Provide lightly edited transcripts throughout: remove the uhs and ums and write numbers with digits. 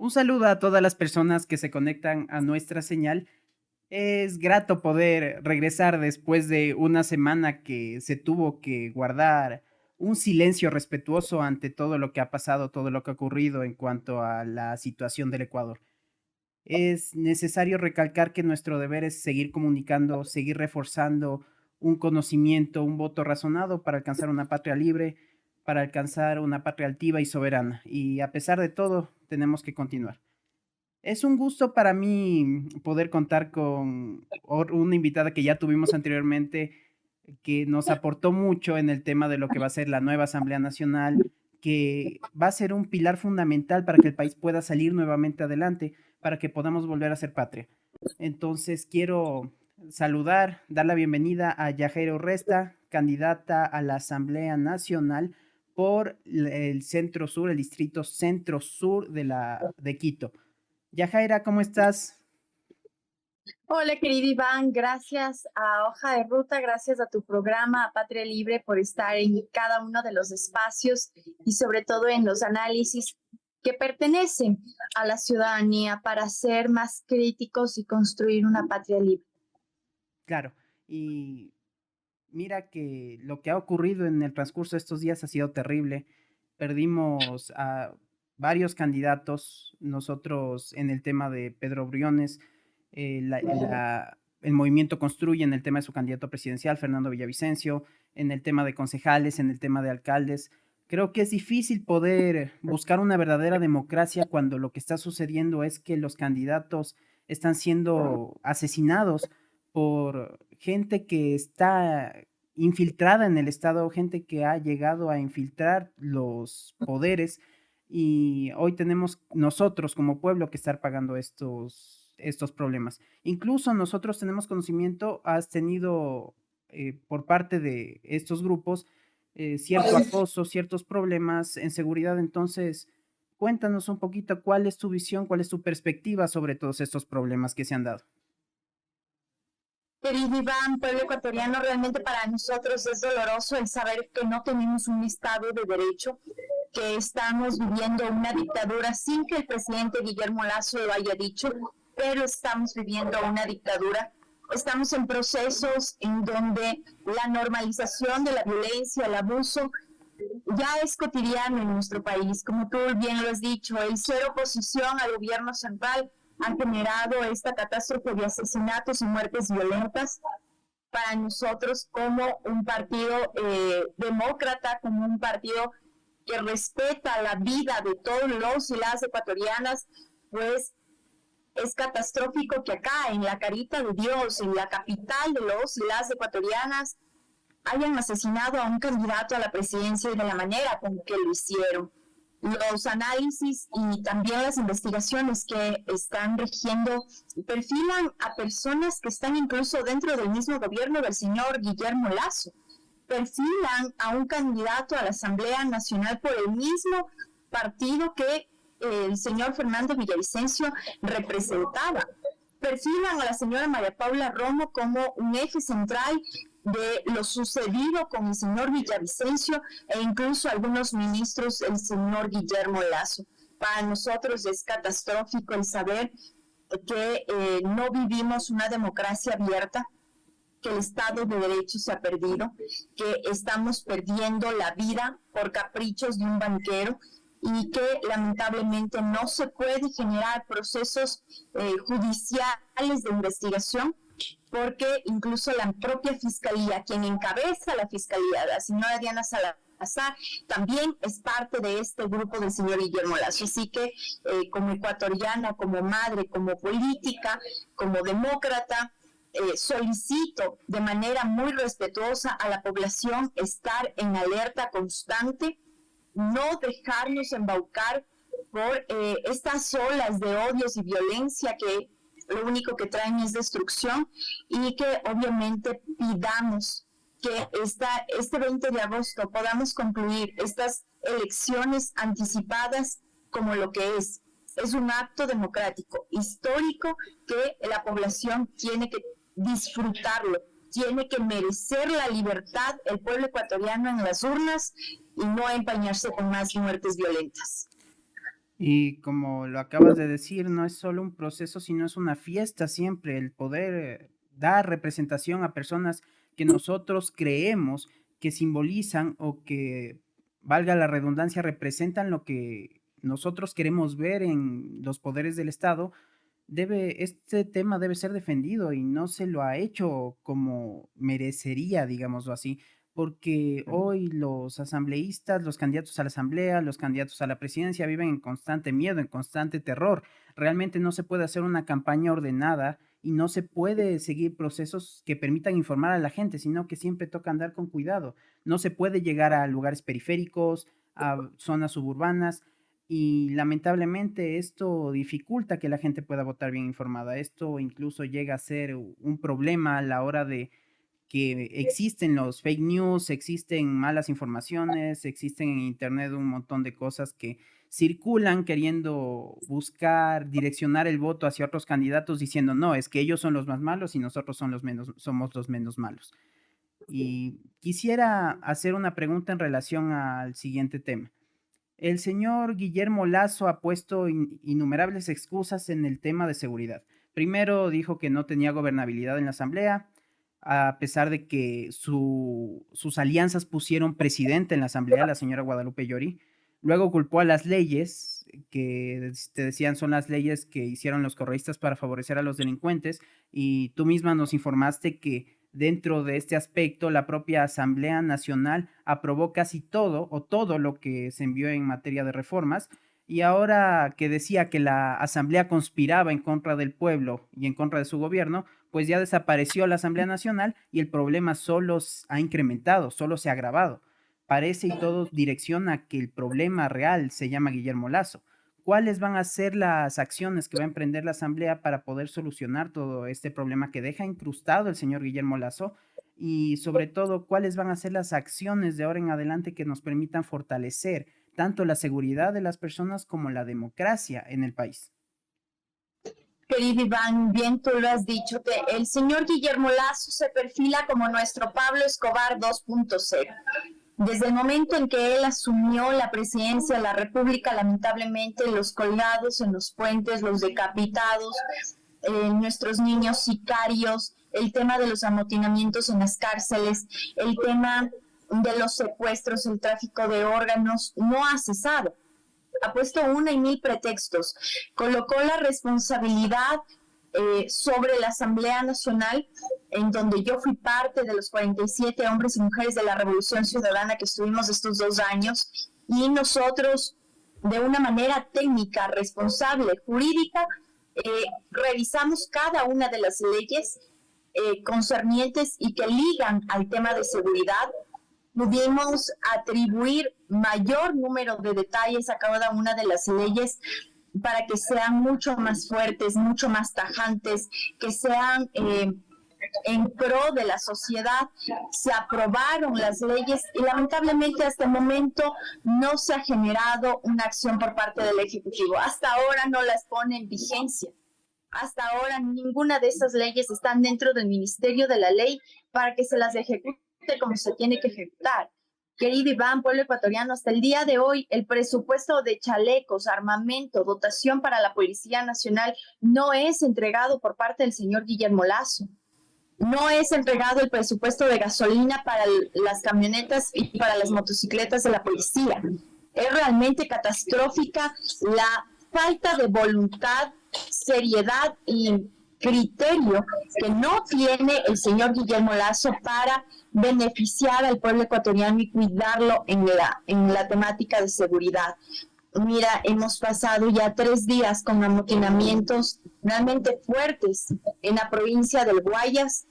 Un saludo a todas las personas que se conectan a nuestra señal. Es grato poder regresar después de una semana que se tuvo que guardar un silencio respetuoso ante todo lo que ha pasado, todo lo que ha ocurrido en cuanto a la situación del Ecuador. Es necesario recalcar que nuestro deber es seguir comunicando, seguir reforzando un conocimiento, un voto razonado para alcanzar una patria libre, para alcanzar una patria altiva y soberana. Y a pesar de todo, tenemos que continuar. Es un gusto para mí poder contar con una invitada que ya tuvimos anteriormente, que nos aportó mucho en el tema de lo que va a ser la nueva Asamblea Nacional, que va a ser un pilar fundamental para que el país pueda salir nuevamente adelante, para que podamos volver a ser patria. Entonces, quiero saludar, dar la bienvenida a Yajaira Urresta, candidata a la Asamblea Nacional por el Centro Sur, el distrito Centro Sur de Quito. Yajaira, ¿cómo estás? Hola, querido Iván, gracias a Hoja de Ruta, gracias a tu programa, a Patria Libre, por estar en cada uno de los espacios y sobre todo en los análisis que pertenecen a la ciudadanía para ser más críticos y construir una patria libre. Claro, y mira que lo que ha ocurrido en el transcurso de estos días ha sido terrible. Perdimos a varios candidatos, nosotros en el tema de Pedro Briones, el movimiento Construye en el tema de su candidato presidencial, Fernando Villavicencio, en el tema de concejales, en el tema de alcaldes. Creo que es difícil poder buscar una verdadera democracia cuando lo que está sucediendo es que los candidatos están siendo asesinados por gente que está infiltrada en el Estado, gente que ha llegado a infiltrar los poderes y hoy tenemos nosotros como pueblo que estar pagando estos problemas. Incluso nosotros tenemos conocimiento, has tenido por parte de estos grupos cierto acoso, ciertos problemas en seguridad, entonces cuéntanos un poquito cuál es tu visión, cuál es tu perspectiva sobre todos estos problemas que se han dado. Querido Iván, pueblo ecuatoriano, realmente para nosotros es doloroso el saber que no tenemos un Estado de derecho, que estamos viviendo una dictadura sin que el presidente Guillermo Lasso lo haya dicho, pero estamos viviendo una dictadura. Estamos en procesos en donde la normalización de la violencia, el abuso, ya es cotidiano en nuestro país. Como tú bien lo has dicho, el ser oposición al gobierno central ha generado esta catástrofe de asesinatos y muertes violentas. Para nosotros como un partido demócrata, como un partido que respeta la vida de todos los y las ecuatorianas, pues es catastrófico que acá, en la Carita de Dios, en la capital de los y las ecuatorianas, hayan asesinado a un candidato a la presidencia y de la manera con que lo hicieron. Los análisis y también las investigaciones que están regiendo perfilan a personas que están incluso dentro del mismo gobierno del señor Guillermo Lasso. Perfilan a un candidato a la Asamblea Nacional por el mismo partido que el señor Fernando Villavicencio representaba. Perfilan a la señora María Paula Romo como un eje central de lo sucedido con el señor Villavicencio e incluso algunos ministros del señor Guillermo Lasso. Para nosotros es catastrófico el saber que no vivimos una democracia abierta, que el Estado de Derecho se ha perdido, que estamos perdiendo la vida por caprichos de un banquero y que lamentablemente no se puede generar procesos judiciales de investigación porque incluso la propia fiscalía, quien encabeza la fiscalía, la señora Diana Salazar, también es parte de este grupo del señor Guillermo Lasso. Así que como ecuatoriana, como madre, como política, como demócrata, solicito de manera muy respetuosa a la población estar en alerta constante, no dejarnos embaucar por estas olas de odios y violencia que lo único que traen es destrucción y que obviamente pidamos que este 20 de agosto podamos concluir estas elecciones anticipadas como lo que es. Es un acto democrático, histórico, que la población tiene que disfrutarlo, tiene que merecer la libertad, el pueblo ecuatoriano en las urnas y no empañarse con más muertes violentas. Y como lo acabas de decir, no es solo un proceso, sino es una fiesta siempre, el poder dar representación a personas que nosotros creemos que simbolizan o que, valga la redundancia, representan lo que nosotros queremos ver en los poderes del Estado. Este tema debe ser defendido y no se lo ha hecho como merecería, digámoslo así, porque hoy los asambleístas, los candidatos a la asamblea, los candidatos a la presidencia viven en constante miedo, en constante terror. Realmente no se puede hacer una campaña ordenada y no se puede seguir procesos que permitan informar a la gente, sino que siempre toca andar con cuidado. No se puede llegar a lugares periféricos, a zonas suburbanas, y lamentablemente esto dificulta que la gente pueda votar bien informada. Esto incluso llega a ser un problema a la hora de que existen los fake news, existen malas informaciones, existen en internet un montón de cosas que circulan queriendo buscar direccionar el voto hacia otros candidatos diciendo, no, es que ellos son los más malos y nosotros somos los menos malos. Y quisiera hacer una pregunta en relación al siguiente tema. El señor Guillermo Lasso ha puesto innumerables excusas en el tema de seguridad. Primero dijo que no tenía gobernabilidad en la Asamblea, a pesar de que sus alianzas pusieron presidente en la Asamblea, la señora Guadalupe Llori. Luego culpó a las leyes, que te decían son las leyes que hicieron los correístas para favorecer a los delincuentes, y tú misma nos informaste que dentro de este aspecto, la propia Asamblea Nacional aprobó casi todo o todo lo que se envió en materia de reformas. Y ahora que decía que la Asamblea conspiraba en contra del pueblo y en contra de su gobierno, pues ya desapareció la Asamblea Nacional y el problema solo ha incrementado, solo se ha agravado. Parece y todo direcciona que el problema real se llama Guillermo Lasso. ¿Cuáles van a ser las acciones que va a emprender la Asamblea para poder solucionar todo este problema que deja incrustado el señor Guillermo Lasso? Y sobre todo, ¿cuáles van a ser las acciones de ahora en adelante que nos permitan fortalecer tanto la seguridad de las personas como la democracia en el país? Querido Iván, bien tú lo has dicho, que el señor Guillermo Lasso se perfila como nuestro Pablo Escobar 2.0. Desde el momento en que él asumió la presidencia de la República, lamentablemente los colgados en los puentes, los decapitados, nuestros niños sicarios, el tema de los amotinamientos en las cárceles, el tema de los secuestros, el tráfico de órganos, no ha cesado. Ha puesto una y mil pretextos. Colocó la responsabilidad sobre la Asamblea Nacional, en donde yo fui parte de los 47 hombres y mujeres de la Revolución Ciudadana que estuvimos estos 2 años, y nosotros, de una manera técnica, responsable, jurídica, revisamos cada una de las leyes concernientes y que ligan al tema de seguridad. Pudimos atribuir mayor número de detalles a cada una de las leyes para que sean mucho más fuertes, mucho más tajantes, que sean en pro de la sociedad. Se aprobaron las leyes y lamentablemente hasta el momento no se ha generado una acción por parte del Ejecutivo. Hasta ahora no las pone en vigencia. Hasta ahora ninguna de esas leyes están dentro del Ministerio de la Ley para que se las ejecute como se tiene que ejecutar. Querido Iván, pueblo ecuatoriano, hasta el día de hoy el presupuesto de chalecos, armamento, dotación para la Policía Nacional no es entregado por parte del señor Guillermo Lasso. No es entregado el presupuesto de gasolina para las camionetas y para las motocicletas de la policía. Es realmente catastrófica la falta de voluntad, seriedad y criterio que no tiene el señor Guillermo Lasso para beneficiar al pueblo ecuatoriano y cuidarlo en la temática de seguridad. Mira, hemos pasado ya 3 días con amotinamientos realmente fuertes en la provincia del Guayas,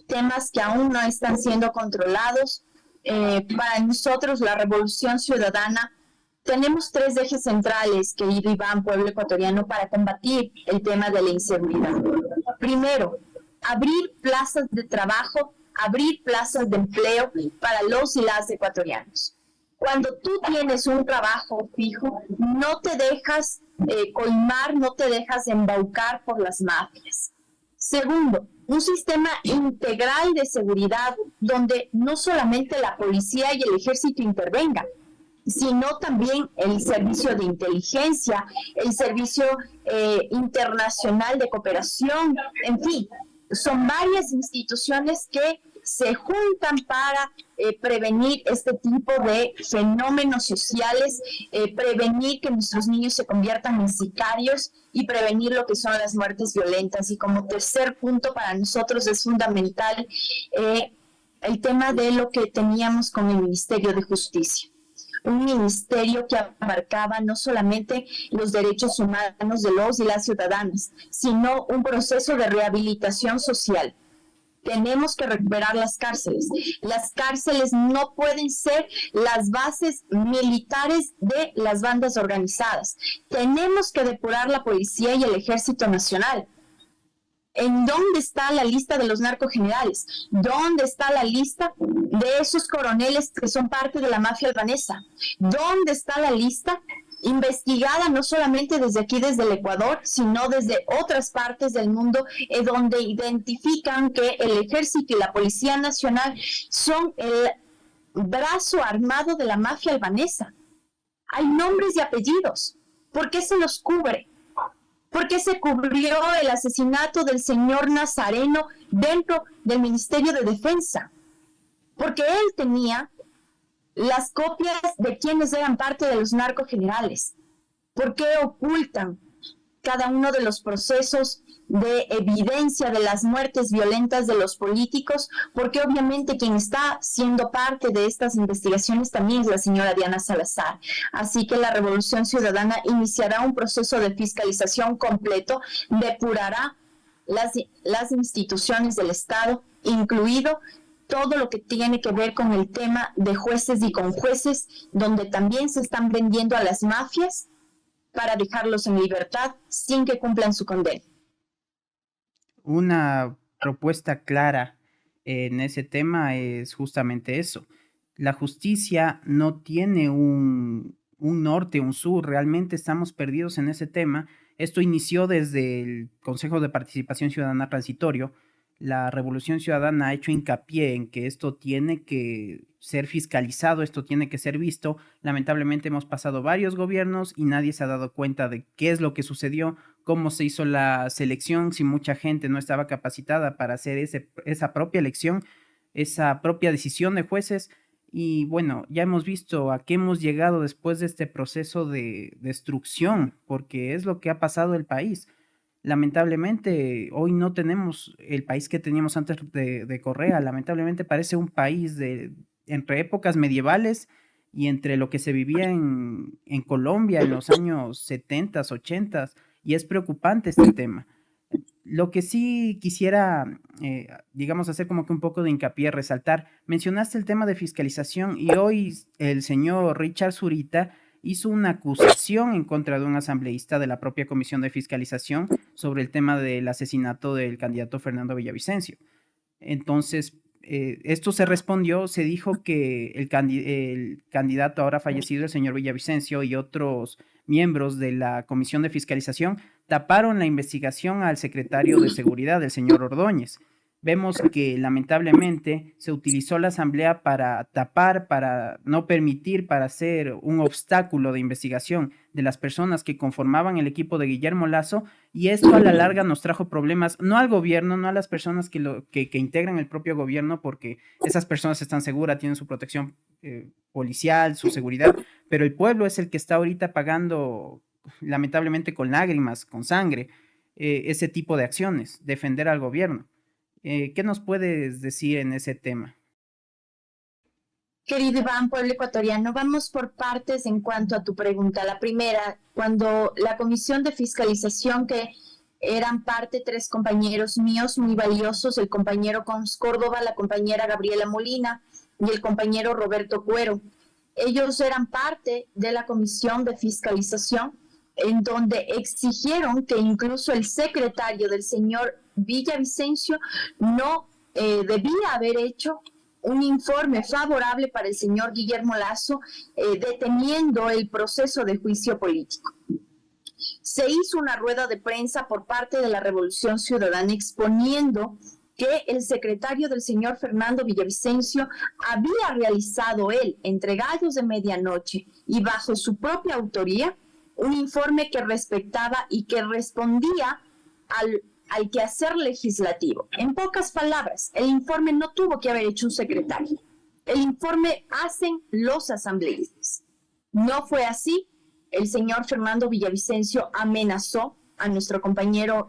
temas que aún no están siendo controlados. Para nosotros, la Revolución Ciudadana, tenemos 3 ejes centrales, querido Iván, pueblo ecuatoriano, para combatir el tema de la inseguridad. Primero, abrir plazas de trabajo, abrir plazas de empleo para los y las ecuatorianos. Cuando tú tienes un trabajo fijo, no te dejas colmar, no te dejas embaucar por las mafias. Segundo, un sistema integral de seguridad donde no solamente la policía y el ejército intervengan, sino también el servicio de inteligencia, el servicio internacional de cooperación, en fin, son varias instituciones que se juntan para prevenir este tipo de fenómenos sociales, prevenir que nuestros niños se conviertan en sicarios y prevenir lo que son las muertes violentas. Y como tercer punto para nosotros es fundamental el tema de lo que teníamos con el Ministerio de Justicia. Un ministerio que abarcaba no solamente los derechos humanos de los y las ciudadanas, sino un proceso de rehabilitación social. Tenemos que recuperar las cárceles. Las cárceles no pueden ser las bases militares de las bandas organizadas. Tenemos que depurar la policía y el ejército nacional. ¿En dónde está la lista de los narcogenerales? ¿Dónde está la lista de esos coroneles que son parte de la mafia albanesa? ¿Dónde está la lista investigada no solamente desde aquí, desde el Ecuador, sino desde otras partes del mundo, donde identifican que el ejército y la Policía Nacional son el brazo armado de la mafia albanesa? Hay nombres y apellidos. ¿Por qué se los cubre? ¿Por qué se cubrió el asesinato del señor Nazareno dentro del Ministerio de Defensa? Porque él tenía las copias de quienes eran parte de los narcogenerales. ¿Por qué ocultan cada uno de los procesos de evidencia de las muertes violentas de los políticos? Porque obviamente quien está siendo parte de estas investigaciones también es la señora Diana Salazar. Así que la Revolución Ciudadana iniciará un proceso de fiscalización completo, depurará las instituciones del Estado, incluido todo lo que tiene que ver con el tema de jueces y conjueces, donde también se están vendiendo a las mafias para dejarlos en libertad sin que cumplan su condena. Una propuesta clara en ese tema es justamente eso. La justicia no tiene un norte, un sur, realmente estamos perdidos en ese tema. Esto inició desde el Consejo de Participación Ciudadana Transitorio. La Revolución Ciudadana ha hecho hincapié en que esto tiene que ser fiscalizado, esto tiene que ser visto. Lamentablemente hemos pasado varios gobiernos y nadie se ha dado cuenta de qué es lo que sucedió, cómo se hizo la selección, si mucha gente no estaba capacitada para hacer esa propia elección, esa propia decisión de jueces. Y bueno, ya hemos visto a qué hemos llegado después de este proceso de destrucción, porque es lo que ha pasado el país. Lamentablemente, hoy no tenemos el país que teníamos antes de Correa. Lamentablemente parece un país entre épocas medievales y entre lo que se vivía en Colombia en los años 70, 80, y es preocupante este tema. Lo que sí quisiera, digamos, hacer como que un poco de hincapié, resaltar, mencionaste el tema de fiscalización y hoy el señor Richard Zurita hizo una acusación en contra de un asambleísta de la propia Comisión de Fiscalización sobre el tema del asesinato del candidato Fernando Villavicencio. Entonces, esto se respondió, se dijo que el candidato ahora fallecido, el señor Villavicencio, y otros miembros de la Comisión de Fiscalización taparon la investigación al secretario de Seguridad, el señor Ordóñez. Vemos que lamentablemente se utilizó la asamblea para tapar, para no permitir, para hacer un obstáculo de investigación de las personas que conformaban el equipo de Guillermo Lasso, y esto a la larga nos trajo problemas, no al gobierno, no a las personas que integran el propio gobierno, porque esas personas están seguras, tienen su protección policial, su seguridad, pero el pueblo es el que está ahorita pagando, lamentablemente con lágrimas, con sangre, ese tipo de acciones, defender al gobierno. ¿Qué nos puedes decir en ese tema? Querido Iván, pueblo ecuatoriano, vamos por partes en cuanto a tu pregunta. La primera, cuando la comisión de fiscalización, que eran parte 3 compañeros míos muy valiosos, el compañero Cons Córdoba, la compañera Gabriela Molina y el compañero Roberto Cuero, ellos eran parte de la comisión de fiscalización, en donde exigieron que incluso el secretario del señor Villavicencio no debía haber hecho un informe favorable para el señor Guillermo Lasso, deteniendo el proceso de juicio político. Se hizo una rueda de prensa por parte de la Revolución Ciudadana exponiendo que el secretario del señor Fernando Villavicencio había realizado él, entre gallos de medianoche y bajo su propia autoría, un informe que respectaba y que respondía al quehacer legislativo. En pocas palabras, el informe no tuvo que haber hecho un secretario. El informe hacen los asambleístas. No fue así. El señor Fernando Villavicencio amenazó a nuestro compañero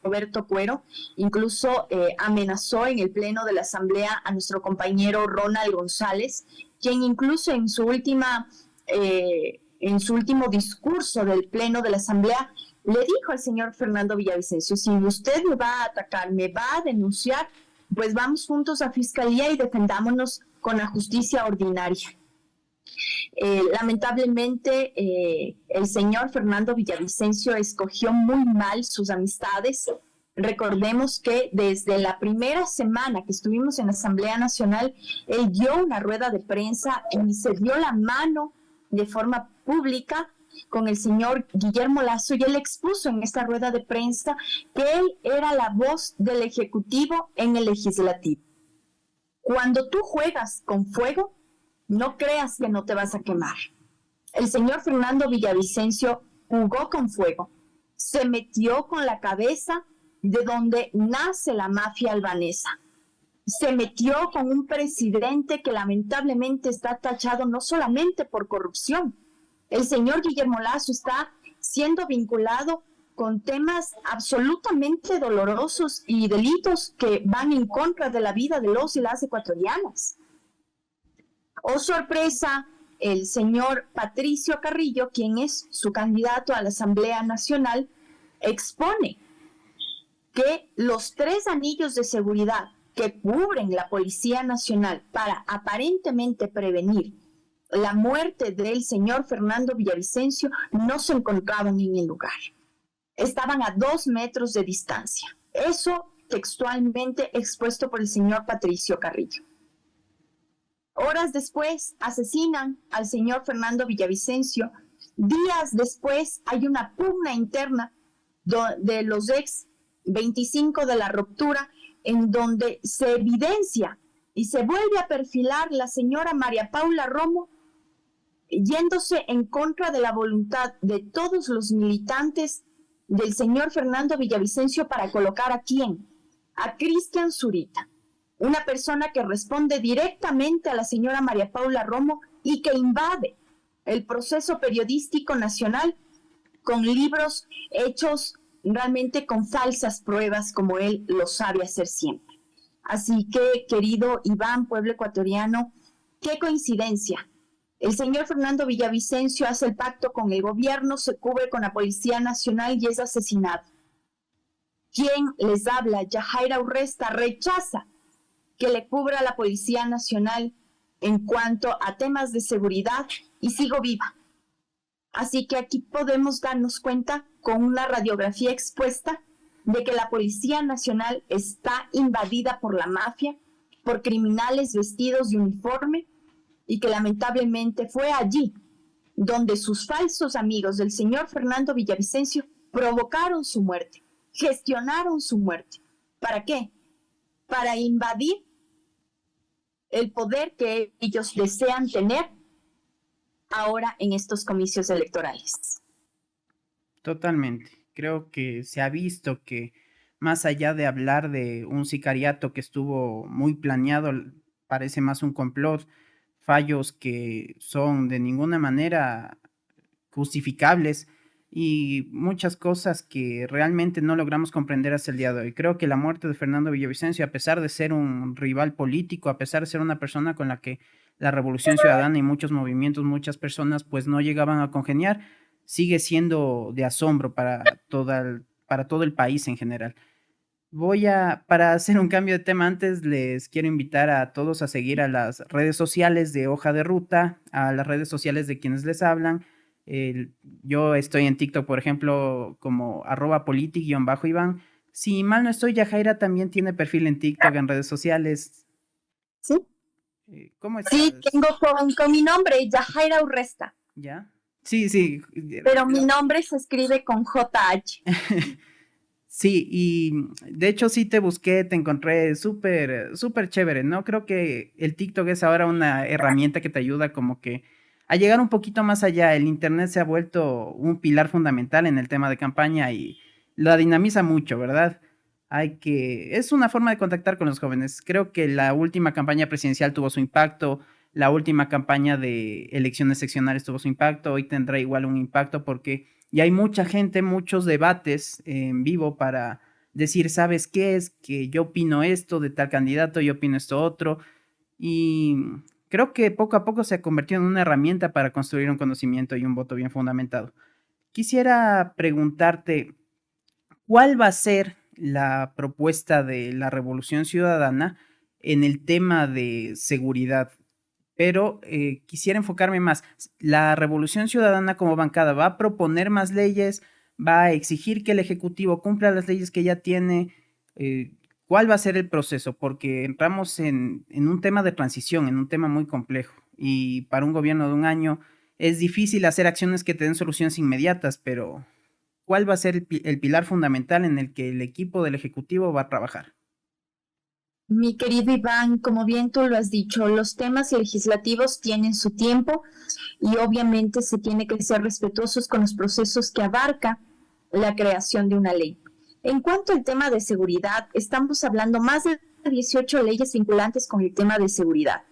Roberto Cuero, incluso amenazó en el pleno de la Asamblea a nuestro compañero Ronald González, quien incluso en su último discurso del pleno de la Asamblea le dijo al señor Fernando Villavicencio: si usted me va a atacar, me va a denunciar, pues vamos juntos a Fiscalía y defendámonos con la justicia ordinaria. Lamentablemente, el señor Fernando Villavicencio escogió muy mal sus amistades. Recordemos que desde la primera semana que estuvimos en la Asamblea Nacional, él dio una rueda de prensa y se dio la mano de forma pública con el señor Guillermo Lasso, y él expuso en esta rueda de prensa que él era la voz del Ejecutivo en el Legislativo. Cuando tú juegas con fuego, no creas que no te vas a quemar. El señor Fernando Villavicencio jugó con fuego, se metió con la cabeza de donde nace la mafia albanesa, se metió con un presidente que lamentablemente está tachado no solamente por corrupción. El señor Guillermo Lasso está siendo vinculado con temas absolutamente dolorosos y delitos que van en contra de la vida de los y las ecuatorianas. Oh, sorpresa, el señor Patricio Carrillo, quien es su candidato a la Asamblea Nacional, expone que los 3 anillos de seguridad que cubren la Policía Nacional para aparentemente prevenir la muerte del señor Fernando Villavicencio no se encontraban en el lugar. Estaban a 2 metros de distancia. Eso textualmente expuesto por el señor Patricio Carrillo. Horas después asesinan al señor Fernando Villavicencio. Días después hay una pugna interna de los ex 25 de la ruptura, en donde se evidencia y se vuelve a perfilar la señora María Paula Romo yéndose en contra de la voluntad de todos los militantes del señor Fernando Villavicencio para colocar ¿a quién? A Cristian Zurita, una persona que responde directamente a la señora María Paula Romo y que invade el proceso periodístico nacional con libros hechos realmente con falsas pruebas, como él lo sabe hacer siempre. Así que, querido Iván, pueblo ecuatoriano, qué coincidencia. El señor Fernando Villavicencio hace el pacto con el gobierno, se cubre con la Policía Nacional y es asesinado. Quien les habla, Yajaira Urresta, rechaza que le cubra la Policía Nacional en cuanto a temas de seguridad y sigo viva. Así que aquí podemos darnos cuenta con una radiografía expuesta de que la Policía Nacional está invadida por la mafia, por criminales vestidos de uniforme y que lamentablemente fue allí donde sus falsos amigos del señor Fernando Villavicencio provocaron su muerte, gestionaron su muerte. ¿Para qué? Para invadir el poder que ellos desean tener ahora en estos comicios electorales. Totalmente. Creo que se ha visto que más allá de hablar de un sicariato que estuvo muy planeado, parece más un complot, fallos que son de ninguna manera justificables y muchas cosas que realmente no logramos comprender hasta el día de hoy. Creo que la muerte de Fernando Villavicencio, a pesar de ser un rival político, a pesar de ser una persona con la que la Revolución Ciudadana y muchos movimientos, muchas personas pues no llegaban a congeniar, sigue siendo de asombro para todo el país en general. Para hacer un cambio de tema antes, les quiero invitar a todos a seguir a las redes sociales de Hoja de Ruta, a las redes sociales de quienes les hablan. Yo estoy en TikTok, por ejemplo, como @politi_Iván. Si mal no estoy, Yajaira también tiene perfil en TikTok, en redes sociales. ¿Sí? ¿Cómo estás? Sí, tengo con mi nombre, Yajaira Urresta. ¿Ya? Sí, sí. Pero mi nombre se escribe con JH. Sí, y de hecho sí te busqué, te encontré súper, súper chévere, ¿no? Creo que el TikTok es ahora una herramienta que te ayuda como que a llegar un poquito más allá. El Internet se ha vuelto un pilar fundamental en el tema de campaña y la dinamiza mucho, ¿verdad? Es una forma de contactar con los jóvenes. Creo que la última campaña presidencial tuvo su impacto, la última campaña de elecciones seccionales tuvo su impacto, hoy tendrá igual un impacto porque y hay mucha gente, muchos debates en vivo para decir, ¿sabes qué es? Que yo opino esto de tal candidato, yo opino esto otro. Y creo que poco a poco se ha convertido en una herramienta para construir un conocimiento y un voto bien fundamentado. Quisiera preguntarte, ¿cuál va a ser la propuesta de la Revolución Ciudadana en el tema de seguridad? Pero quisiera enfocarme más. La Revolución Ciudadana como bancada va a proponer más leyes, va a exigir que el Ejecutivo cumpla las leyes que ya tiene. eh, ¿Cuál va a ser el proceso? Porque entramos en un tema de transición, en un tema muy complejo. Y para un gobierno de un año es difícil hacer acciones que te den soluciones inmediatas, pero ¿cuál va a ser el pilar fundamental en el que el equipo del Ejecutivo va a trabajar? Mi querido Iván, como bien tú lo has dicho, los temas legislativos tienen su tiempo y obviamente se tiene que ser respetuosos con los procesos que abarca la creación de una ley. En cuanto al tema de seguridad, estamos hablando más de 18 leyes vinculantes con el tema de seguridad.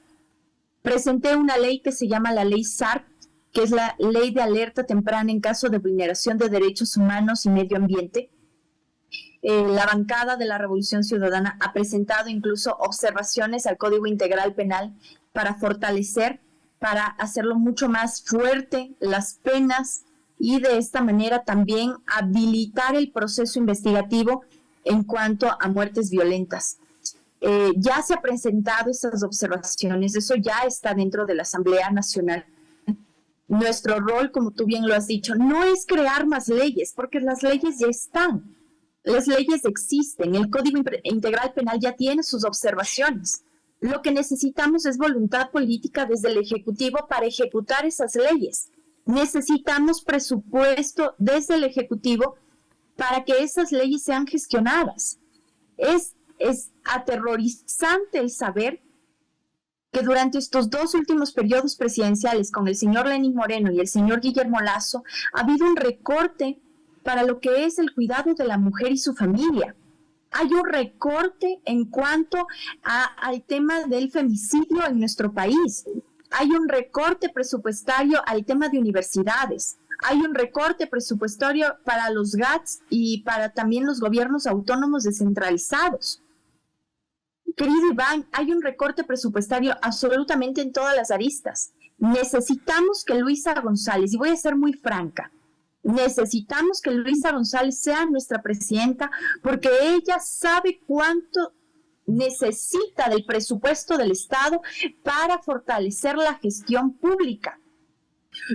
Presenté una ley que se llama la ley SARC, que es la ley de alerta temprana en caso de vulneración de derechos humanos y medio ambiente. La bancada de la Revolución Ciudadana ha presentado incluso observaciones al Código Integral Penal para fortalecer, para hacerlo mucho más fuerte las penas y de esta manera también habilitar el proceso investigativo en cuanto a muertes violentas. Ya se han presentado estas observaciones, eso ya está dentro de la Asamblea Nacional. Nuestro rol, como tú bien lo has dicho, no es crear más leyes, porque las leyes ya están. Las leyes existen, el Código Integral Penal ya tiene sus observaciones. Lo que necesitamos es voluntad política desde el Ejecutivo para ejecutar esas leyes. Necesitamos presupuesto desde el Ejecutivo para que esas leyes sean gestionadas. Es aterrorizante el saber que durante estos dos últimos periodos presidenciales con el señor Lenín Moreno y el señor Guillermo Lasso ha habido un recorte para lo que es el cuidado de la mujer y su familia. Hay un recorte en cuanto al tema del femicidio en nuestro país. Hay un recorte presupuestario al tema de universidades. Hay un recorte presupuestario para los GATS y para también los gobiernos autónomos descentralizados. Querido Iván, hay un recorte presupuestario absolutamente en todas las aristas. Necesitamos que Luisa González, y voy a ser muy franca, necesitamos que Luisa González sea nuestra presidenta porque ella sabe cuánto necesita del presupuesto del Estado para fortalecer la gestión pública.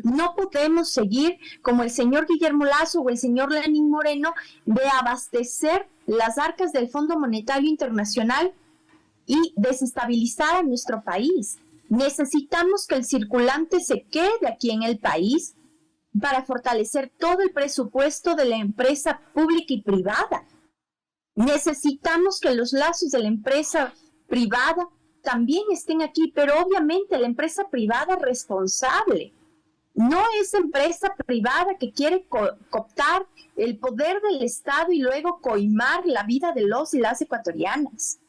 No podemos seguir como el señor Guillermo Lasso o el señor Lenín Moreno de abastecer las arcas del Fondo Monetario Internacional y desestabilizar a nuestro país. Necesitamos que el circulante se quede aquí en el país para fortalecer todo el presupuesto de la empresa pública y privada. Necesitamos que los lazos de la empresa privada también estén aquí, pero obviamente la empresa privada responsable. No es empresa privada que quiere cooptar el poder del Estado y luego coimar la vida de los y las ecuatorianas.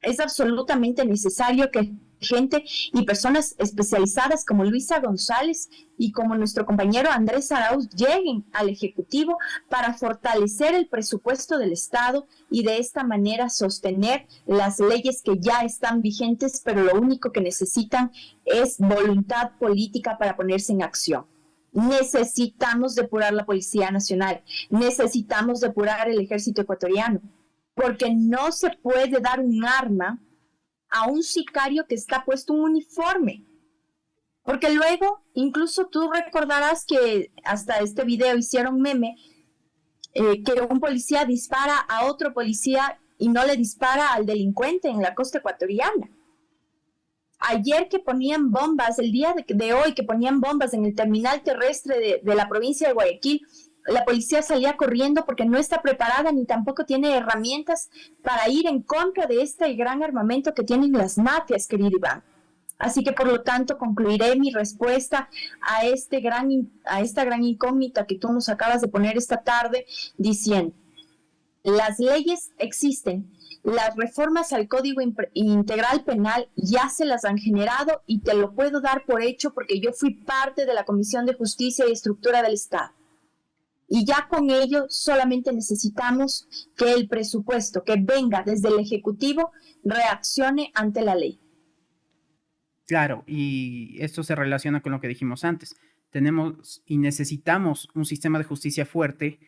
Es absolutamente necesario que gente y personas especializadas como Luisa González y como nuestro compañero Andrés Arauz lleguen al Ejecutivo para fortalecer el presupuesto del Estado y de esta manera sostener las leyes que ya están vigentes, pero lo único que necesitan es voluntad política para ponerse en acción. Necesitamos depurar la Policía Nacional, necesitamos depurar el Ejército Ecuatoriano, porque no se puede dar un arma a un sicario que está puesto un uniforme. Porque luego, incluso tú recordarás que hasta este video hicieron meme, que un policía dispara a otro policía y no le dispara al delincuente en la costa ecuatoriana. Ayer que ponían bombas, el día de hoy que ponían bombas en el terminal terrestre de la provincia de Guayaquil, la policía salía corriendo porque no está preparada ni tampoco tiene herramientas para ir en contra de este gran armamento que tienen las mafias, querido Iván. Así que, por lo tanto, concluiré mi respuesta a esta gran incógnita que tú nos acabas de poner esta tarde diciendo, las leyes existen, las reformas al Código Integral Penal ya se las han generado y te lo puedo dar por hecho porque yo fui parte de la Comisión de Justicia y Estructura del Estado. Y ya con ello solamente necesitamos que el presupuesto que venga desde el Ejecutivo reaccione ante la ley. Claro, y esto se relaciona con lo que dijimos antes. Tenemos y necesitamos un sistema de justicia fuerte,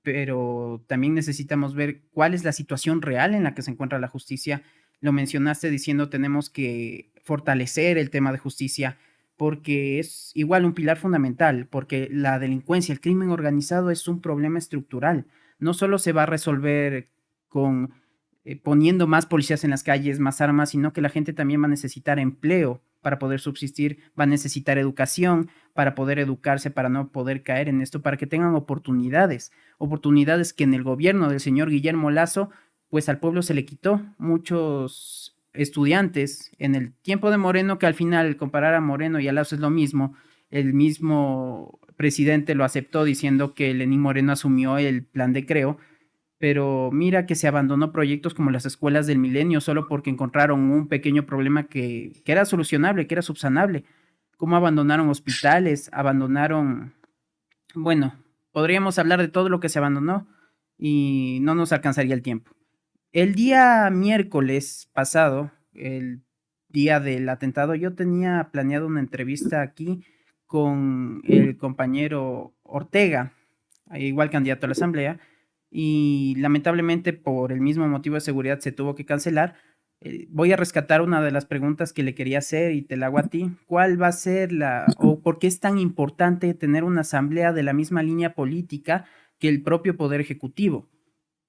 pero también necesitamos ver cuál es la situación real en la que se encuentra la justicia. Lo mencionaste diciendo tenemos que fortalecer el tema de justicia porque es igual un pilar fundamental, porque la delincuencia, el crimen organizado es un problema estructural. No solo se va a resolver con poniendo más policías en las calles, más armas, sino que la gente también va a necesitar empleo para poder subsistir, va a necesitar educación para poder educarse, para no poder caer en esto, para que tengan oportunidades, oportunidades que en el gobierno del señor Guillermo Lazo, pues al pueblo se le quitó. Muchos estudiantes en el tiempo de Moreno, que al final comparar a Moreno y a Lazo es lo mismo, el mismo presidente lo aceptó diciendo que Lenín Moreno asumió el plan de Creo, pero mira que se abandonó proyectos como las escuelas del milenio solo porque encontraron un pequeño problema que era solucionable, que era subsanable. Cómo abandonaron hospitales, abandonaron, bueno, podríamos hablar de todo lo que se abandonó y no nos alcanzaría el tiempo. El día miércoles pasado, el día del atentado, yo tenía planeado una entrevista aquí con el compañero Ortega, igual candidato a la Asamblea, y lamentablemente por el mismo motivo de seguridad se tuvo que cancelar. Voy a rescatar una de las preguntas que le quería hacer y te la hago a ti. ¿Cuál va a ser o por qué es tan importante tener una asamblea de la misma línea política que el propio Poder Ejecutivo?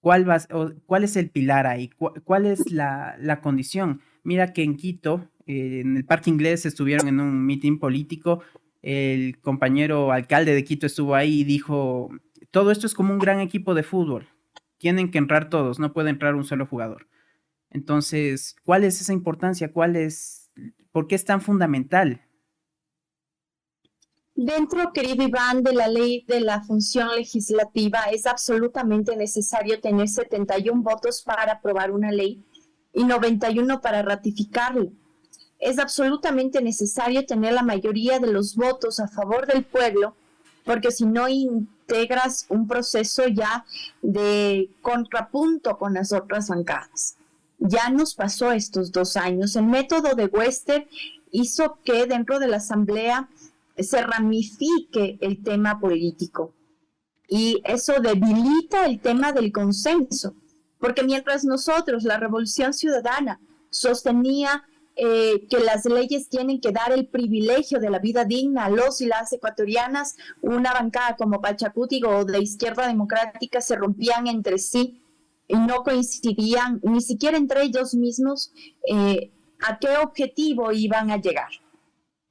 ¿Cuál es el pilar ahí? ¿Cuál es la condición? Mira que en Quito, en el Parque Inglés, estuvieron en un mitin político. El compañero alcalde de Quito estuvo ahí y dijo, todo esto es como un gran equipo de fútbol. Tienen que entrar todos, no puede entrar un solo jugador. Entonces, ¿cuál es esa importancia? ¿Por qué es tan fundamental? Dentro, querido Iván, de la ley de la función legislativa es absolutamente necesario tener 71 votos para aprobar una ley y 91 para ratificarlo. Es absolutamente necesario tener la mayoría de los votos a favor del pueblo, porque si no integras un proceso ya de contrapunto con las otras bancadas. Ya nos pasó estos 2 años. El método de Wester hizo que dentro de la Asamblea se ramifique el tema político y eso debilita el tema del consenso, porque mientras nosotros, la Revolución Ciudadana, sostenía que las leyes tienen que dar el privilegio de la vida digna a los y las ecuatorianas, una bancada como Pachacuti o de Izquierda Democrática se rompían entre sí y no coincidían ni siquiera entre ellos mismos a qué objetivo iban a llegar.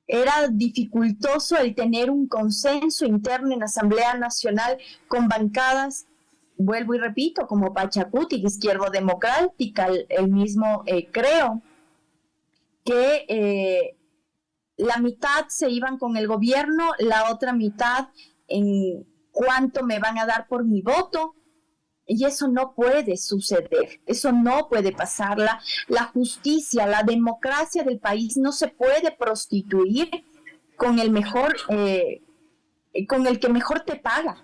Era dificultoso el tener un consenso interno en la Asamblea Nacional con bancadas, vuelvo y repito, como Pachacuti, Izquierda Democrática, el mismo Creo, que la mitad se iban con el gobierno, la otra mitad en cuánto me van a dar por mi voto. Y eso no puede suceder, eso no puede pasar. La justicia, la democracia del país no se puede prostituir con el que mejor te paga.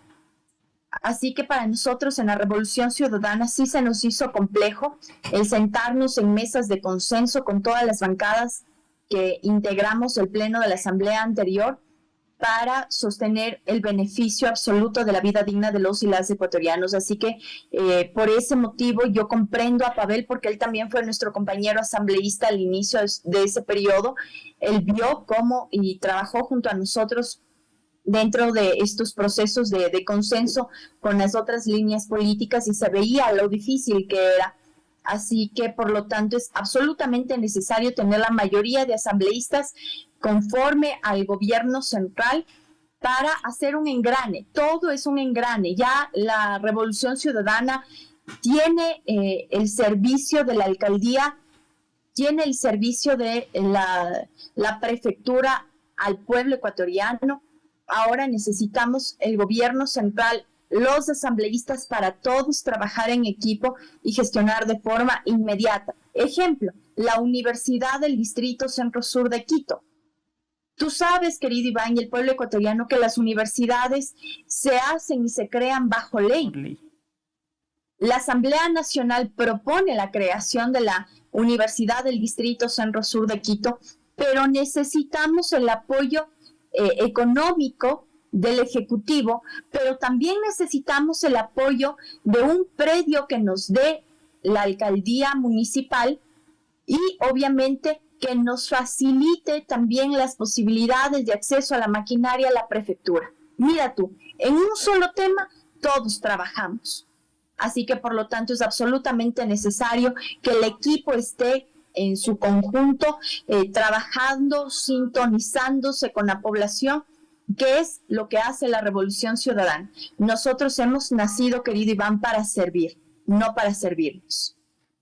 Así que para nosotros en la Revolución Ciudadana sí se nos hizo complejo el sentarnos en mesas de consenso con todas las bancadas que integramos el pleno de la Asamblea anterior para sostener el beneficio absoluto de la vida digna de los y las ecuatorianos. Así que por ese motivo yo comprendo a Pavel, porque él también fue nuestro compañero asambleísta al inicio de ese periodo. Él vio cómo y trabajó junto a nosotros dentro de estos procesos de consenso con las otras líneas políticas y se veía lo difícil que era. Así que, por lo tanto, es absolutamente necesario tener la mayoría de asambleístas conforme al gobierno central para hacer un engrane. Todo es un engrane. Ya la Revolución Ciudadana tiene el servicio de la alcaldía, tiene el servicio de la prefectura al pueblo ecuatoriano. Ahora necesitamos el gobierno central, los asambleístas, para todos trabajar en equipo y gestionar de forma inmediata. Ejemplo, la Universidad del Distrito Centro Sur de Quito. Tú sabes, querido Iván, y el pueblo ecuatoriano, que las universidades se hacen y se crean bajo ley. La Asamblea Nacional propone la creación de la Universidad del Distrito Centro Sur de Quito, pero necesitamos el apoyo económico del Ejecutivo, pero también necesitamos el apoyo de un predio que nos dé la alcaldía municipal y obviamente que nos facilite también las posibilidades de acceso a la maquinaria a la prefectura. Mira tú, en un solo tema todos trabajamos. Así que por lo tanto es absolutamente necesario que el equipo esté en su conjunto trabajando, sintonizándose con la población, que es lo que hace la Revolución Ciudadana. Nosotros hemos nacido, querido Iván, para servir, no para servirnos.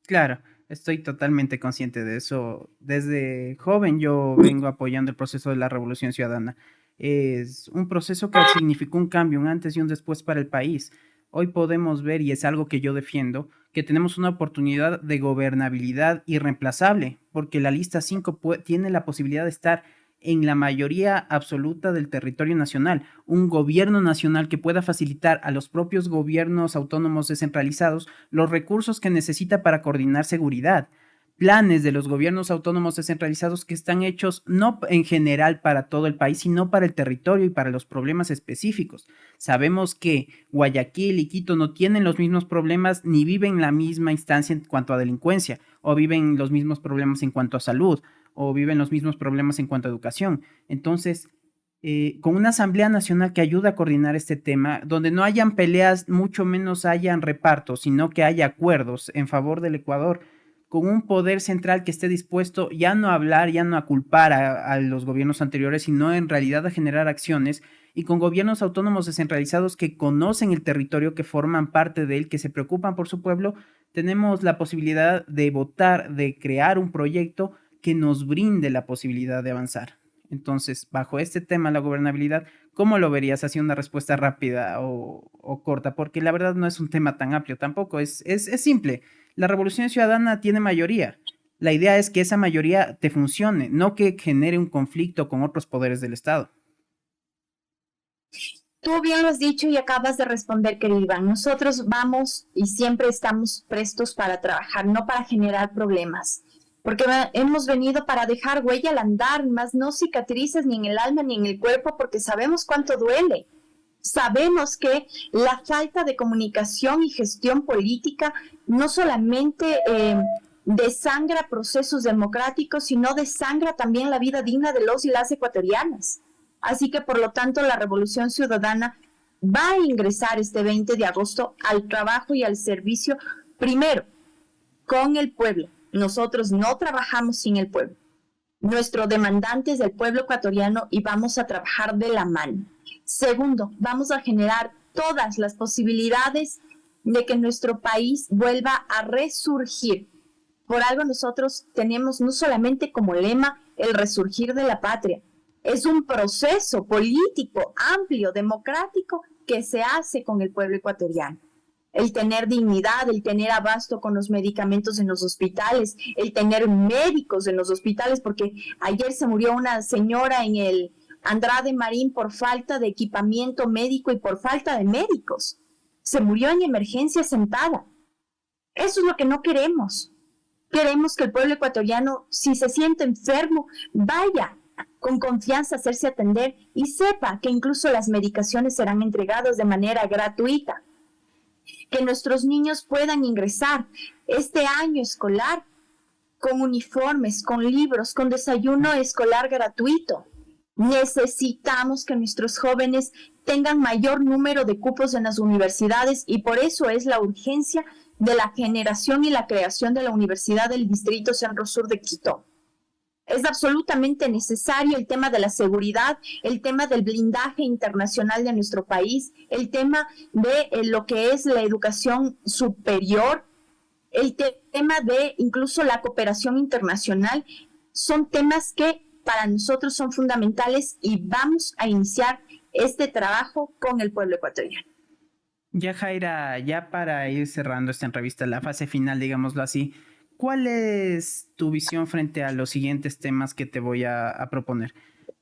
Claro, estoy totalmente consciente de eso. Desde joven yo vengo apoyando el proceso de la Revolución Ciudadana. Es un proceso que significó un cambio, un antes y un después para el país. Hoy podemos ver, y es algo que yo defiendo, que tenemos una oportunidad de gobernabilidad irreemplazable, porque la lista 5 tiene la posibilidad de estar en la mayoría absoluta del territorio nacional, un gobierno nacional que pueda facilitar a los propios gobiernos autónomos descentralizados los recursos que necesita para coordinar seguridad. Planes de los gobiernos autónomos descentralizados que están hechos no en general para todo el país, sino para el territorio y para los problemas específicos. Sabemos que Guayaquil y Quito no tienen los mismos problemas ni viven la misma instancia en cuanto a delincuencia, o viven los mismos problemas en cuanto a salud, o viven los mismos problemas en cuanto a educación. Entonces, con una Asamblea Nacional que ayuda a coordinar este tema, donde no hayan peleas, mucho menos hayan repartos, sino que haya acuerdos en favor del Ecuador, con un poder central que esté dispuesto ya no a hablar, ya no a culpar a los gobiernos anteriores, sino en realidad a generar acciones, y con gobiernos autónomos descentralizados que conocen el territorio, que forman parte de él, que se preocupan por su pueblo, tenemos la posibilidad de votar, de crear un proyecto que nos brinde la posibilidad de avanzar. Entonces, bajo este tema, la gobernabilidad, ¿cómo lo verías? ¿Así una respuesta rápida o corta? Porque la verdad no es un tema tan amplio tampoco, es simple. La Revolución Ciudadana tiene mayoría. La idea es que esa mayoría te funcione, no que genere un conflicto con otros poderes del Estado. Tú bien lo has dicho y acabas de responder, querido Iván. Nosotros vamos y siempre estamos prestos para trabajar, no para generar problemas. Porque hemos venido para dejar huella al andar, más no cicatrices ni en el alma ni en el cuerpo, porque sabemos cuánto duele. Sabemos que la falta de comunicación y gestión política no solamente desangra procesos democráticos, sino desangra también la vida digna de los y las ecuatorianas. Así que, por lo tanto, la Revolución Ciudadana va a ingresar este 20 de agosto al trabajo y al servicio, primero, con el pueblo. Nosotros no trabajamos sin el pueblo. Nuestro demandante es el pueblo ecuatoriano y vamos a trabajar de la mano. Segundo, vamos a generar todas las posibilidades de que nuestro país vuelva a resurgir. Por algo nosotros tenemos no solamente como lema el resurgir de la patria, es un proceso político amplio, democrático, que se hace con el pueblo ecuatoriano. El tener dignidad, el tener abasto con los medicamentos en los hospitales, el tener médicos en los hospitales, porque ayer se murió una señora en el Andrade Marín por falta de equipamiento médico y por falta de médicos. Se murió en emergencia sentada. Eso es lo que no queremos. Queremos que el pueblo ecuatoriano, si se siente enfermo, vaya con confianza a hacerse atender y sepa que incluso las medicaciones serán entregadas de manera gratuita. Que nuestros niños puedan ingresar este año escolar con uniformes, con libros, con desayuno escolar gratuito. Necesitamos que nuestros jóvenes tengan mayor número de cupos en las universidades y por eso es la urgencia de la generación y la creación de la Universidad del Distrito Centro Sur de Quito. Es absolutamente necesario el tema de la seguridad, el tema del blindaje internacional de nuestro país, el tema de lo que es la educación superior, el tema de incluso la cooperación internacional. Son temas que para nosotros son fundamentales y vamos a iniciar este trabajo con el pueblo ecuatoriano. Ya, Jaira, ya para ir cerrando esta entrevista, la fase final, digámoslo así, ¿cuál es tu visión frente a los siguientes temas que te voy a proponer?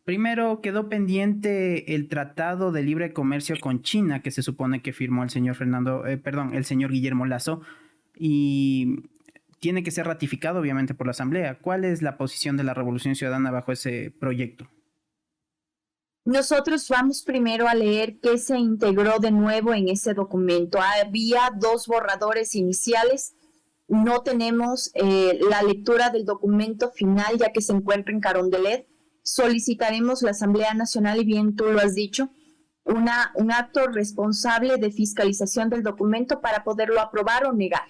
Primero, quedó pendiente el Tratado de Libre Comercio con China, que se supone que firmó el señor el señor Guillermo Lasso, y tiene que ser ratificado, obviamente, por la Asamblea. ¿Cuál es la posición de la Revolución Ciudadana bajo ese proyecto? Nosotros vamos primero a leer qué se integró de nuevo en ese documento. Había 2 borradores iniciales. No tenemos la lectura del documento final ya que se encuentra en Carondelet. Solicitaremos la Asamblea Nacional, y bien tú lo has dicho, un acto responsable de fiscalización del documento para poderlo aprobar o negar.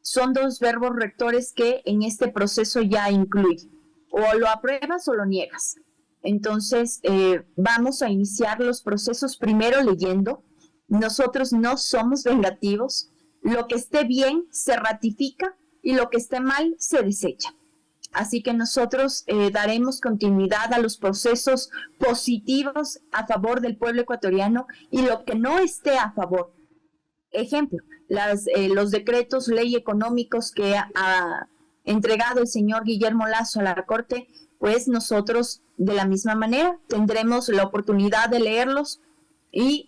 Son 2 verbos rectores que en este proceso ya incluye. O lo apruebas o lo niegas. Entonces, vamos a iniciar los procesos primero leyendo. Nosotros no somos vengativos. Lo que esté bien se ratifica y lo que esté mal se desecha. Así que nosotros daremos continuidad a los procesos positivos a favor del pueblo ecuatoriano, y lo que no esté a favor. Ejemplo, los decretos ley económicos que ha entregado el señor Guillermo Lasso a la Corte, pues nosotros de la misma manera tendremos la oportunidad de leerlos y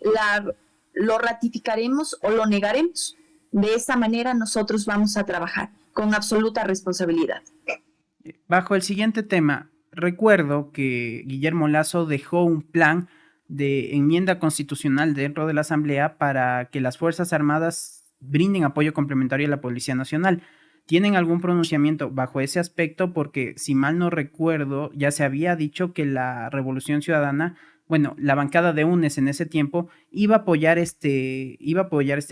lo ratificaremos o lo negaremos. De esa manera nosotros vamos a trabajar con absoluta responsabilidad. Bajo el siguiente tema, recuerdo que Guillermo Lasso dejó un plan de enmienda constitucional dentro de la Asamblea para que las Fuerzas Armadas brinden apoyo complementario a la Policía Nacional. ¿Tienen algún pronunciamiento bajo ese aspecto? Porque si mal no recuerdo, ya se había dicho que la Revolución Ciudadana, bueno, la bancada de UNES en ese tiempo iba a apoyar este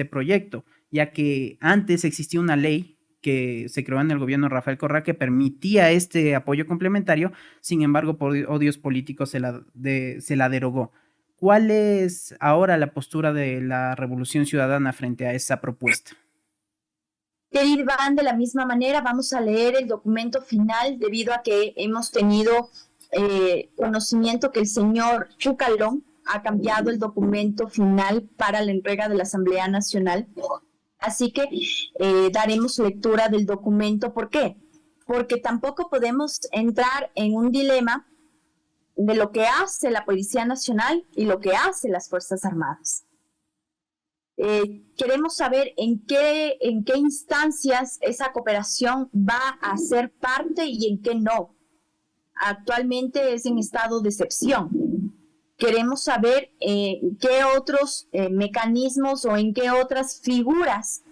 proyecto, ya que antes existía una ley que se creó en el gobierno de Rafael Correa que permitía este apoyo complementario. Sin embargo, por odios políticos se la derogó. ¿Cuál es ahora la postura de la Revolución Ciudadana frente a esa propuesta? Querido Iván, de la misma manera vamos a leer el documento final debido a que hemos tenido conocimiento que el señor Chucalón ha cambiado el documento final para la entrega de la Asamblea Nacional. Así que daremos lectura del documento. ¿Por qué? Porque tampoco podemos entrar en un dilema de lo que hace la Policía Nacional y lo que hacen las Fuerzas Armadas. Queremos saber en qué instancias esa cooperación va a ser parte y en qué no. Actualmente es en estado de excepción. Queremos saber qué otros mecanismos o en qué otras figuras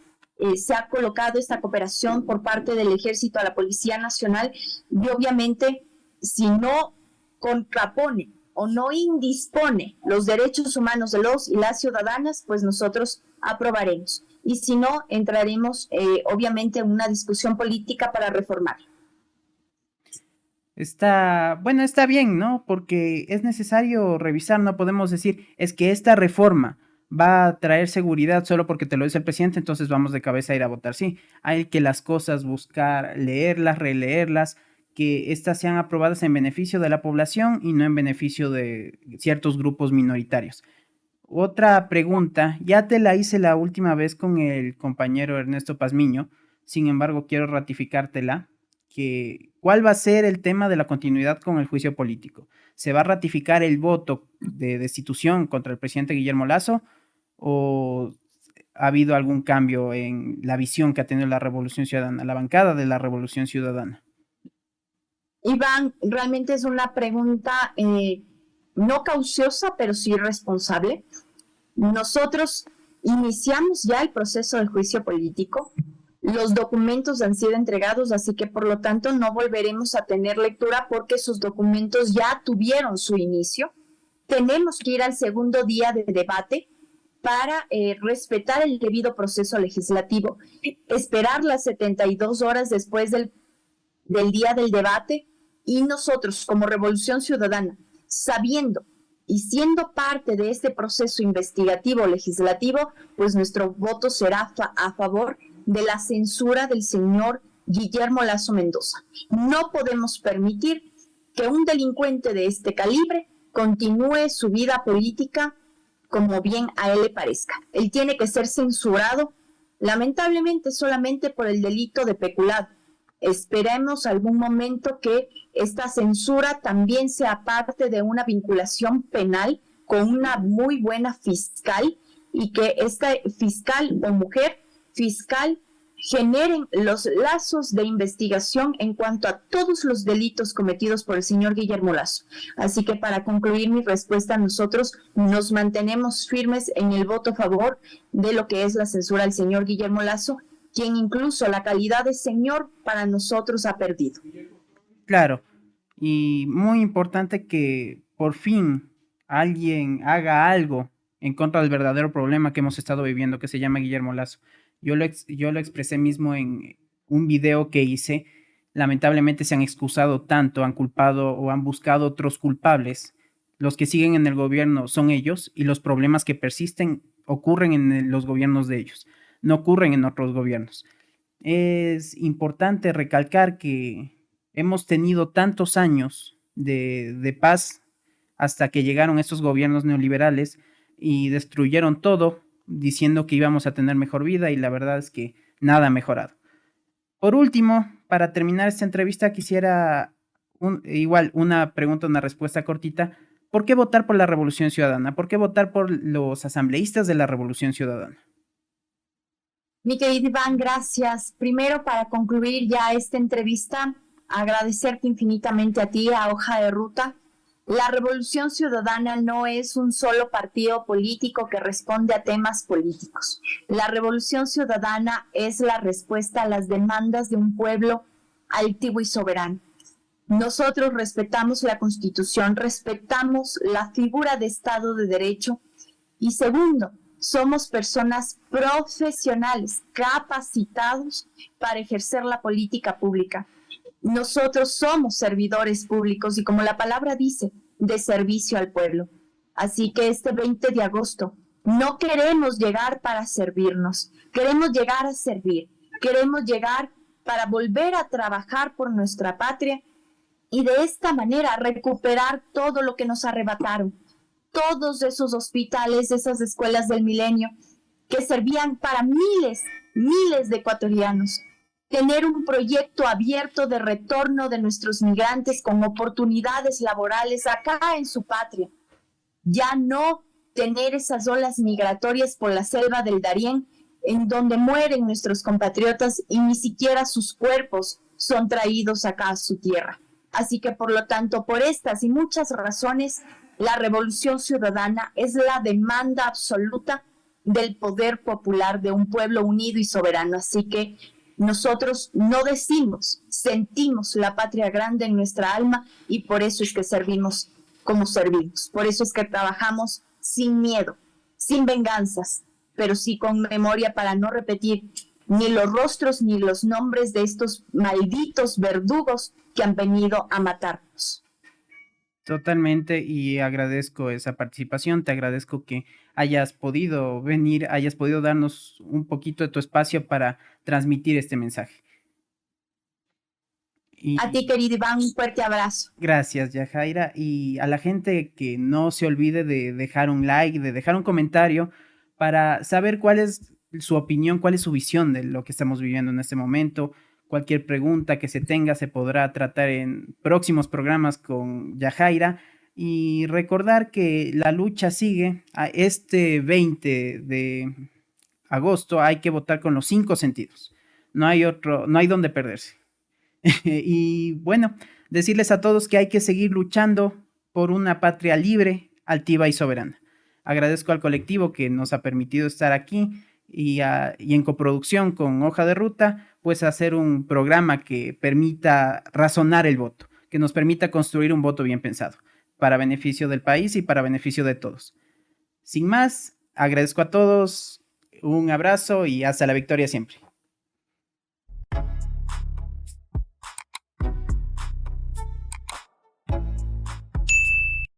se ha colocado esta cooperación por parte del Ejército a la Policía Nacional, y obviamente si no contrapone o no indispone los derechos humanos de los y las ciudadanas, pues nosotros aprobaremos. Y si no, entraremos obviamente en una discusión política para reformar. Está bien, ¿no? Porque es necesario revisar, no podemos decir, es que esta reforma va a traer seguridad solo porque te lo dice el presidente, entonces vamos de cabeza a ir a votar. Sí, hay que las cosas buscar, leerlas, releerlas, que éstas sean aprobadas en beneficio de la población y no en beneficio de ciertos grupos minoritarios. Otra pregunta, ya te la hice la última vez con el compañero Ernesto Pazmiño, sin embargo quiero ratificártela, que ¿cuál va a ser el tema de la continuidad con el juicio político? ¿Se va a ratificar el voto de destitución contra el presidente Guillermo Lasso o ha habido algún cambio en la visión que ha tenido la Revolución Ciudadana, la bancada de la Revolución Ciudadana? Iván, realmente es una pregunta no cauciosa, pero sí responsable. Nosotros iniciamos ya el proceso del juicio político. Los documentos han sido entregados, así que por lo tanto no volveremos a tener lectura porque sus documentos ya tuvieron su inicio. Tenemos que ir al segundo día de debate para respetar el debido proceso legislativo, esperar las 72 horas después del día del debate Y nosotros, como Revolución Ciudadana, sabiendo y siendo parte de este proceso investigativo legislativo, pues nuestro voto será a favor de la censura del señor Guillermo Lasso Mendoza. No podemos permitir que un delincuente de este calibre continúe su vida política como bien a él le parezca. Él tiene que ser censurado, lamentablemente solamente por el delito de peculado. Esperemos algún momento que esta censura también sea parte de una vinculación penal con una muy buena fiscal y que esta fiscal o mujer fiscal generen los lazos de investigación en cuanto a todos los delitos cometidos por el señor Guillermo Lasso. Así que para concluir mi respuesta, nosotros nos mantenemos firmes en el voto a favor de lo que es la censura al señor Guillermo Lasso, quien incluso la calidad de señor para nosotros ha perdido. Claro, y muy importante que por fin alguien haga algo en contra del verdadero problema que hemos estado viviendo, que se llama Guillermo Lasso. Yo lo expresé mismo en un video que hice. Lamentablemente se han excusado tanto, han culpado o han buscado otros culpables. Los que siguen en el gobierno son ellos y los problemas que persisten ocurren en los gobiernos de ellos, no ocurren en otros gobiernos. Es importante recalcar que hemos tenido tantos años de paz hasta que llegaron estos gobiernos neoliberales y destruyeron todo diciendo que íbamos a tener mejor vida y la verdad es que nada ha mejorado. Por último, para terminar esta entrevista quisiera igual una pregunta, una respuesta cortita. ¿Por qué votar por la Revolución Ciudadana? ¿Por qué votar por los asambleístas de la Revolución Ciudadana? Mi querido Iván, gracias. Primero, para concluir ya esta entrevista, agradecerte infinitamente a ti, a Hoja de Ruta. La Revolución Ciudadana no es un solo partido político que responde a temas políticos. La Revolución Ciudadana es la respuesta a las demandas de un pueblo altivo y soberano. Nosotros respetamos la Constitución, respetamos la figura de Estado de Derecho y segundo, somos personas profesionales, capacitados para ejercer la política pública. Nosotros somos servidores públicos y como la palabra dice, de servicio al pueblo. Así que este 20 de agosto no queremos llegar para servirnos, queremos llegar a servir, queremos llegar para volver a trabajar por nuestra patria y de esta manera recuperar todo lo que nos arrebataron, todos esos hospitales, esas escuelas del milenio que servían para miles de ecuatorianos. Tener un proyecto abierto de retorno de nuestros migrantes con oportunidades laborales acá en su patria. Ya no tener esas olas migratorias por la selva del Darién en donde mueren nuestros compatriotas y ni siquiera sus cuerpos son traídos acá a su tierra. Así que por lo tanto, por estas y muchas razones, la Revolución Ciudadana es la demanda absoluta del poder popular de un pueblo unido y soberano. Así que nosotros no decimos, sentimos la patria grande en nuestra alma y por eso es que servimos como servimos. Por eso es que trabajamos sin miedo, sin venganzas, pero sí con memoria para no repetir ni los rostros ni los nombres de estos malditos verdugos que han venido a matarnos. Totalmente, y agradezco esa participación, te agradezco que hayas podido venir, hayas podido darnos un poquito de tu espacio para transmitir este mensaje. A ti, querido Iván, un fuerte abrazo. Gracias, Yajaira, y a la gente que no se olvide de dejar un like, de dejar un comentario para saber cuál es su opinión, cuál es su visión de lo que estamos viviendo en este momento. Cualquier pregunta que se tenga se podrá tratar en próximos programas con Yajaira. Y recordar que la lucha sigue. A este 20 de agosto hay que votar con los 5 sentidos. No hay donde perderse. Y bueno, decirles a todos que hay que seguir luchando por una patria libre, altiva y soberana. Agradezco al colectivo que nos ha permitido estar aquí y en coproducción con Hoja de Ruta, pues hacer un programa que permita razonar el voto, que nos permita construir un voto bien pensado, para beneficio del país y para beneficio de todos. Sin más, agradezco a todos, un abrazo y hasta la victoria siempre.